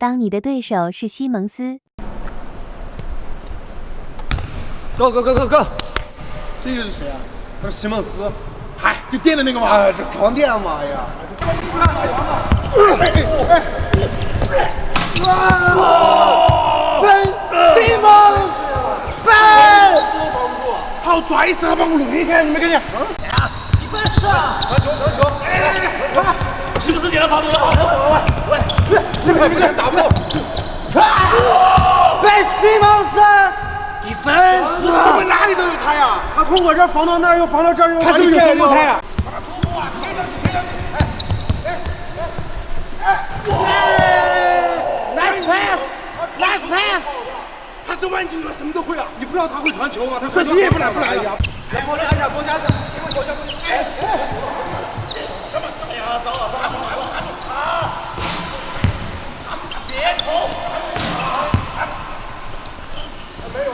当你的对手是西蒙斯， go，这又是谁啊？这是西蒙斯。嗨，就垫的那个嘛。哎，这床垫嘛，哎呀。Ben Simmons， Ben， 好拽死他，把我弄一开，你没看见？你快上！传球！是不是你的防守好？你们打不到。Ben Simmons，defense， 我们哪里都有他呀，他从我这防到那儿，又防到这儿，又他是不是有双胞胎呀？把他突破啊，贴上去，Nice pass，Nice pass， 他是万金油，什么都会啊！你不知道他会传球吗？他传球也不来呀！来，多加一下，前面手下。什么？哎呀，走了，卡住！别投！没有。